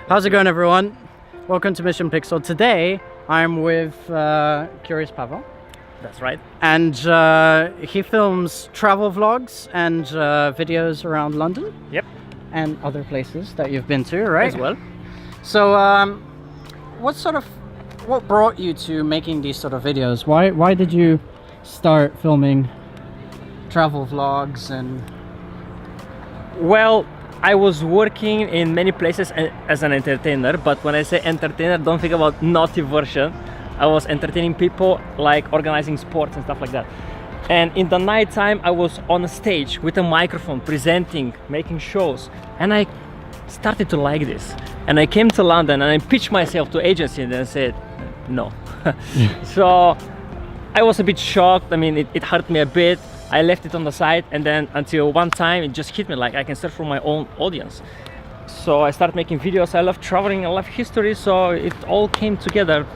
How's it going, everyone? Welcome to Mission Pixel. Today I'm with Curious Pavel. That's right. And he films travel vlogs and videos around London. Yep. And other places that you've been to, right? As well. So what brought you to making these sort of videos? Why did you start filming travel vlogs? And well, I was working in many places as an entertainer, but when I say entertainer, don't think about naughty version. I was entertaining people, like organizing sports and stuff like that. And in the night time, I was on a stage with a microphone, presenting, making shows, and I started to like this. And I came to London and I pitched myself to agency and then said no. So I was a bit shocked. I mean, it hurt me a bit. I left it on the side, and then until one time it just hit me, like I can start from my own audience. So I started making videos. I love traveling, I love history, so it all came together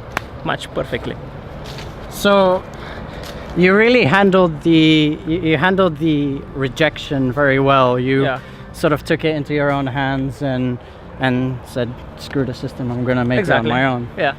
much perfectly. so you really handled the rejection very well. You sort of took it into your own hands and said, screw the system, I'm gonna make it on my own. Yeah.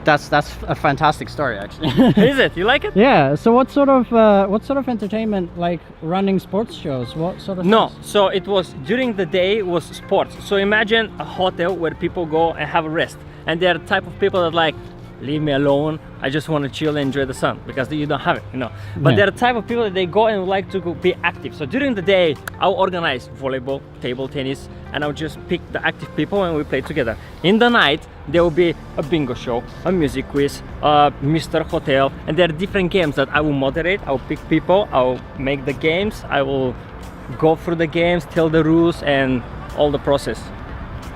That's a fantastic story, actually. Is it? You like it? Yeah. So what sort of entertainment, like running sports shows? What sort of No. things? So it was during the day was sports. So imagine a hotel where people go and have a rest, and they're the type of people that like, leave me alone. I just want to chill and enjoy the sun, because you don't have it, you know. But they're the type of people that they go and like to be active. So during the day, I'll organize volleyball, table tennis, and I'll just pick the active people and we play together. In the night, there will be a bingo show, a music quiz, Mr. Hotel, and there are different games that I will moderate. I'll pick people, I'll make the games, I will go through the games, tell the rules and all the process.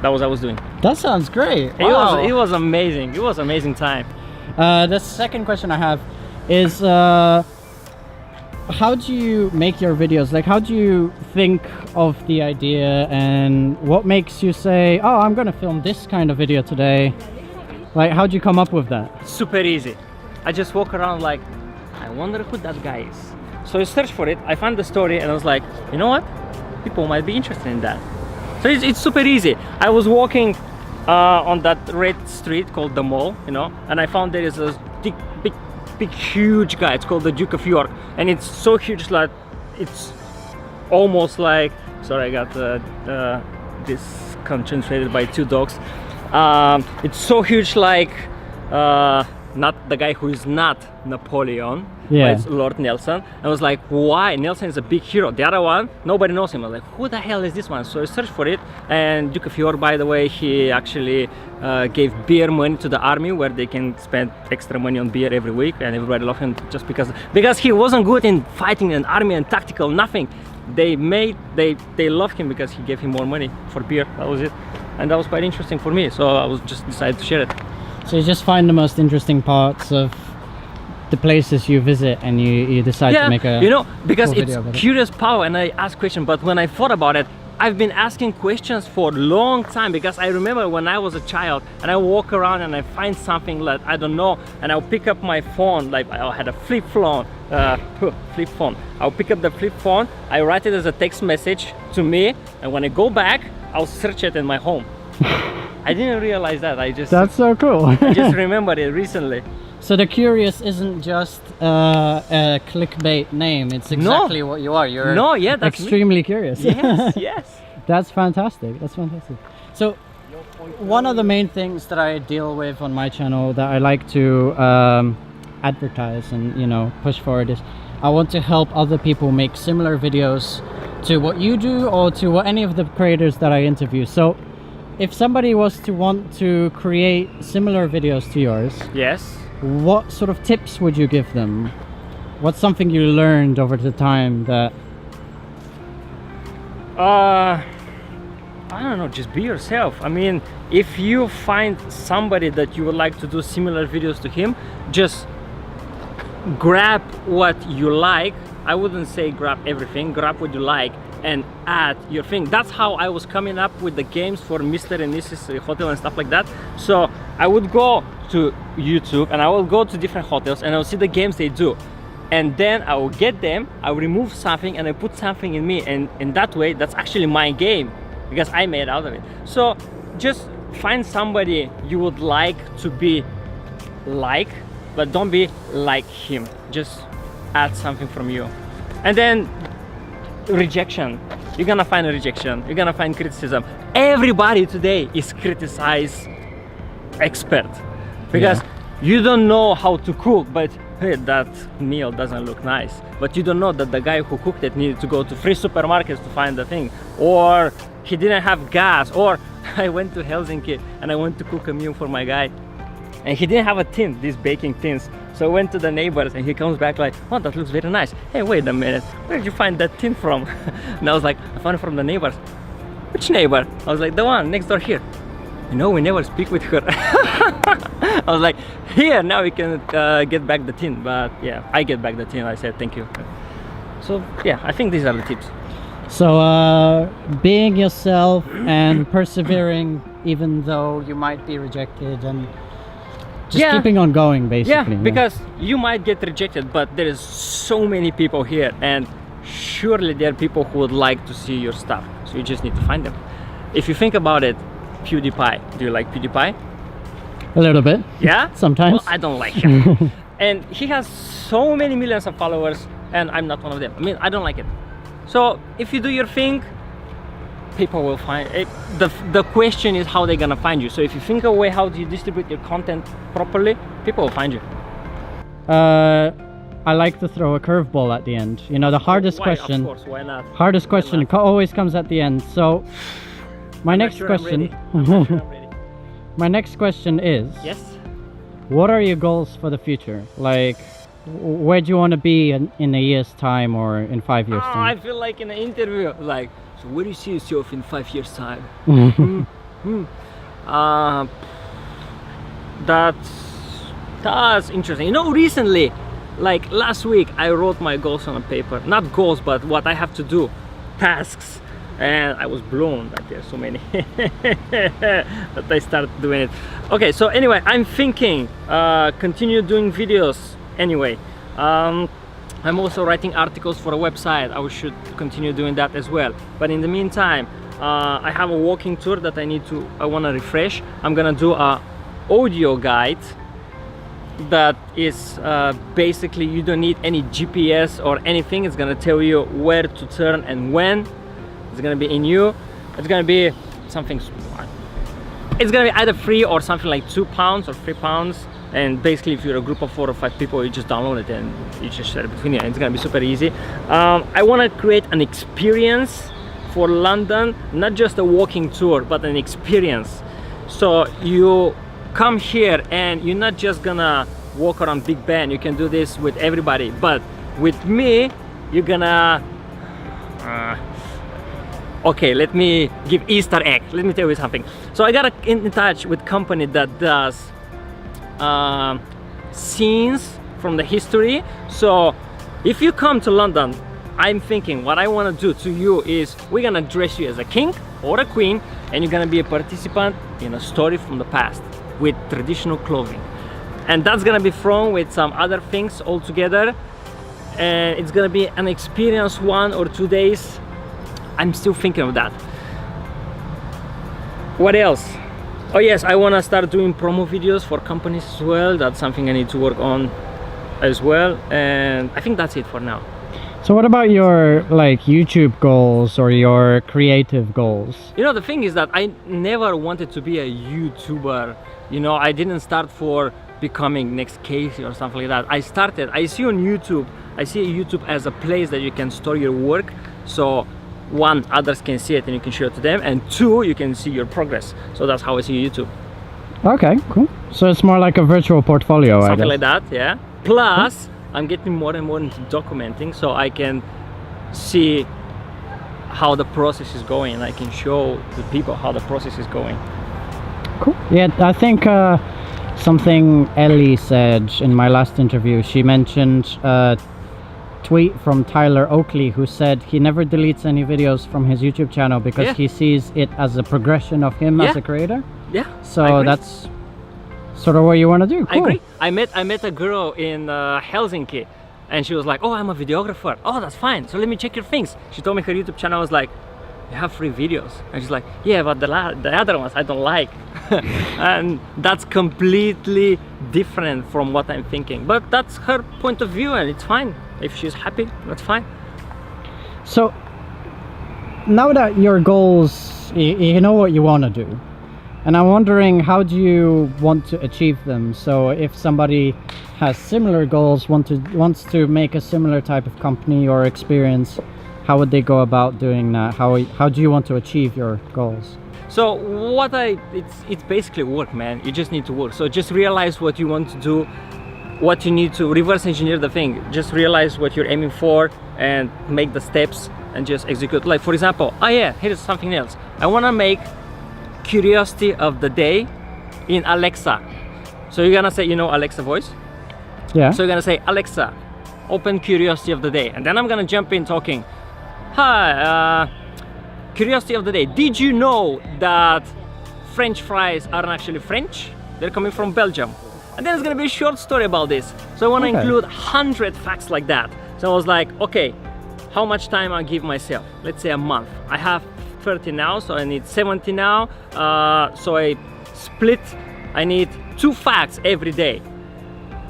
That was what I was doing. That sounds great. It was amazing. It was amazing time. The second question I have is, how do you make your videos? Like, how do you think of the idea, and what makes you say, oh, I'm gonna film this kind of video today? Like, how do you come up with that? Super easy. I just walk around like, I wonder who that guy is. So I searched for it, I found the story, and I was like, you know what? People might be interested in that. So it's super easy. I was walking on that red street called the Mall, you know, and I found there is a big huge guy. It's called the Duke of York, and it's so huge that it's almost like, sorry, I got this concentrated by two dogs. It's so huge, like not the guy who is not Napoleon, but it's Lord Nelson. I was like, why? Nelson is a big hero. The other one, nobody knows him. I was like, who the hell is this one? So I searched for it, and Duke of York, by the way, he actually gave beer money to the army, where they can spend extra money on beer every week, and everybody loved him just because he wasn't good in fighting an army and tactical, nothing. They loved him because he gave him more money for beer. That was it, and that was quite interesting for me. So I was just decided to share it. So you just find the most interesting parts of the places you visit, and you decide to make a because cool it's Curious Pavel, and I ask questions. But when I thought about it, I've been asking questions for a long time, because I remember when I was a child and I walk around and I find something that I don't know, and I'll pick up my phone, like I had a flip phone. I'll pick up the flip phone, I write it as a text message to me, and when I go back, I'll search it in my home. I didn't realize that. That's so cool. I just remembered it recently. So the Curious isn't just a clickbait name. It's exactly what you are. You're that's extremely curious. Yes, yes. That's fantastic. That's fantastic. So one of the main things that I deal with on my channel that I like to advertise and, you know, push forward is I want to help other people make similar videos to what you do, or to what any of the creators that I interview. So if somebody was to want to create similar videos to yours, yes, what sort of tips would you give them? What's something you learned over the time that... I don't know, just be yourself. I mean, if you find somebody that you would like to do similar videos to him, just grab what you like. I wouldn't say grab everything, grab what you like and add your thing. That's how I was coming up with the games for Mr. and Mrs. Hotel and stuff like that. So I would go to YouTube and I will go to different hotels and I'll see the games they do. And then I will get them, I will remove something and I put something in me. And in that way, that's actually my game because I made out of it. So just find somebody you would like to be like, but don't be like him. Just add something from you. And then rejection. You're gonna find a rejection. You're gonna find criticism. Everybody today is criticize expert because you don't know how to cook, but hey, that meal doesn't look nice. But you don't know that the guy who cooked it needed to go to 3 supermarkets to find the thing, or he didn't have gas, or I went to Helsinki and I went to cook a meal for my guy and he didn't have a tin, these baking tins. So I went to the neighbors and he comes back like, oh, that looks very nice. Hey, wait a minute, where did you find that tin from? And I was like, I found it from the neighbors. Which neighbor? I was like, the one next door here. You know, we never speak with her. I was like, here, now we can get back the tin. But yeah, I get back the tin. I said, thank you. So yeah, I think these are the tips. So being yourself and persevering even though you might be rejected, and just keeping on going, basically. Yeah, because you might get rejected, but there is so many people here, and surely there are people who would like to see your stuff. So you just need to find them. If you think about it, PewDiePie. Do you like PewDiePie? A little bit. Yeah? Sometimes. Well, I don't like him. And he has so many millions of followers, and I'm not one of them. I mean, I don't like it. So if you do your thing, people will find it. The question is how they're gonna find you. So if you think of a way how do you distribute your content properly, people will find you. I like to throw a curveball at the end. You know, the hardest question. Of course, why not? Hardest question always comes at the end. So my next question. My next question is. Yes. What are your goals for the future? Like, where do you want to be in a year's time or in 5 years' time? I feel like in an interview, like, so where do you see yourself in 5 years' time? That's interesting. You know, recently, like last week, I wrote my goals on a paper. Not goals, but what I have to do, tasks. And I was blown that there's so many that I started doing it. Okay, so anyway, I'm thinking continue doing videos anyway. I'm also writing articles for a website. I should continue doing that as well. But in the meantime, I have a walking tour that I want to refresh. I'm gonna do a audio guide that is basically you don't need any GPS or anything. It's gonna tell you where to turn and when. It's gonna be in you. It's gonna be something. It's gonna be either free or something like £2 or £3. And basically, if you're a group of 4 or 5 people, you just download it and you just share it between you. And it's gonna be super easy. I want to create an experience for London, not just a walking tour, but an experience. So you come here and you're not just gonna walk around Big Ben. You can do this with everybody, but with me, you're gonna. Okay, let me give Easter egg. Let me tell you something. So I got in touch with a company that does scenes from the history. So if you come to London, I'm thinking what I want to do to you is we're gonna dress you as a king or a queen, and you're gonna be a participant in a story from the past with traditional clothing. And that's gonna be thrown with some other things all together, and it's gonna be an experience 1 or 2 days. I'm still thinking of that. What else? Oh yes, I want to start doing promo videos for companies as well. That's something I need to work on as well, and I think that's it for now. So what about your like YouTube goals or your creative goals? You know, the thing is that I never wanted to be a YouTuber. You know, I didn't start for becoming next Casey or something like that. I see on YouTube, I see YouTube as a place that you can store your work. So 1, others can see it and you can show it to them, and 2, you can see your progress. So that's how I see YouTube. Okay, cool. So it's more like a virtual portfolio, I guess. Something like that, yeah. Plus, I'm getting more and more into documenting, so I can see how the process is going, and I can show the people how the process is going. Cool. Yeah, I think something Ellie said in my last interview, she mentioned tweet from Tyler Oakley, who said he never deletes any videos from his YouTube channel because he sees it as a progression of him as a creator. Yeah. So that's sort of what you want to do. Cool. I agree. I met a girl in Helsinki, and she was like, "Oh, I'm a videographer." Oh, that's fine. So let me check your things. She told me her YouTube channel. I was like, you have free videos. And she's like, yeah, but the other ones I don't like. And that's completely different from what I'm thinking. But that's her point of view, and it's fine. If she's happy, that's fine. So now that your goals, you know what you want to do, and I'm wondering, how do you want to achieve them? So if somebody has similar goals, wants to make a similar type of company or experience, how would they go about doing that? How do you want to achieve your goals? So it's basically work, man. You just need to work. So just realize what you want to do, what you need to reverse engineer the thing. Just realize what you're aiming for and make the steps and just execute. Like, for example, oh yeah, here's something else. I want to make curiosity of the day in Alexa. So you're gonna say, you know, Alexa voice? Yeah. So you're gonna say, Alexa, open curiosity of the day. And then I'm gonna jump in talking, hi, curiosity of the day. Did you know that French fries aren't actually French? They're coming from Belgium. And then it's gonna be a short story about this. So I wanna include 100 facts like that. So I was like, okay, how much time I give myself? Let's say a month. I have 30 now, so I need 70 now. So I split, I need 2 facts every day.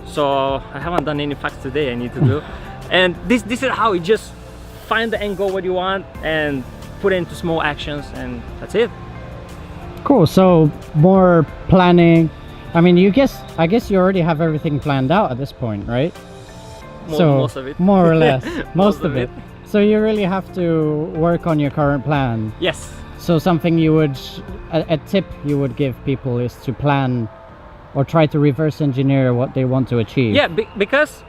So I haven't done any facts today I need to do. And this is how you just find the end goal what you want and put it into small actions, and that's it. Cool. So more planning. I mean, I guess you already have everything planned out at this point, right? Most of it. More or less. most of it. So you really have to work on your current plan. Yes. So something you would, a tip you would give people is to plan or try to reverse engineer what they want to achieve. Yeah, because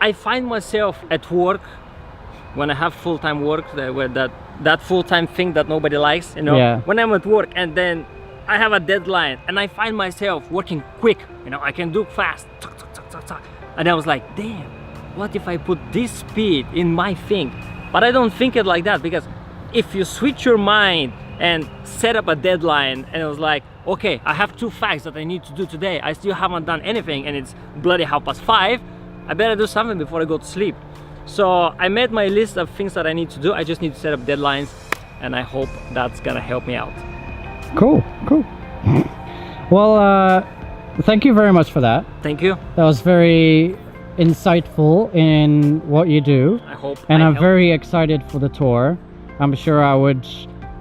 I find myself at work, when I have full-time work, that full-time thing that nobody likes, you know, Yeah. when I'm at work and then I have a deadline and I find myself working quick, you know, I can do fast, and I was like, damn, what if I put this speed in my thing? But I don't think it like that, because if you switch your mind and set up a deadline and it was like, okay, I have 2 facts that I need to do today, I still haven't done anything and it's bloody 5:30, I better do something before I go to sleep. So I made my list of things that I need to do. I just need to set up deadlines, and I hope that's gonna help me out. Cool. Well, thank you very much for that. Thank you. That was very insightful in what you do. I hope. And I'm very excited for the tour. I'm sure I would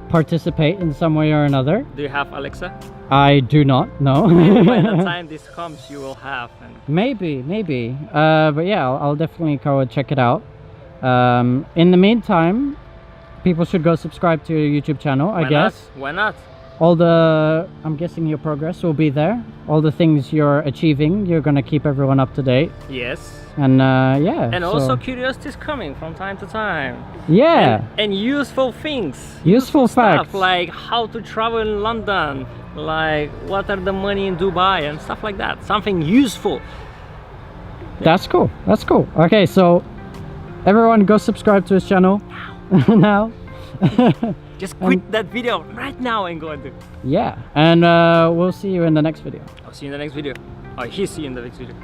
participate in some way or another. Do you have Alexa? I do not, no. By the time this comes, you will have. And Maybe. But yeah, I'll definitely go and check it out. In the meantime, people should go subscribe to your YouTube channel, I guess. Why not? I'm guessing your progress will be there. All the things you're achieving, you're gonna keep everyone up to date. Yes. And yeah. And also curiosity is coming from time to time. Yeah. And useful things. Useful facts. Stuff like how to travel in London, like what are the money in Dubai and stuff like that. Something useful. That's cool. Okay, so everyone go subscribe to his channel now. Just quit that video right now and go and do it. Yeah, and we'll see you in the next video. I'll see you in the next video. Oh, he'll see you in the next video.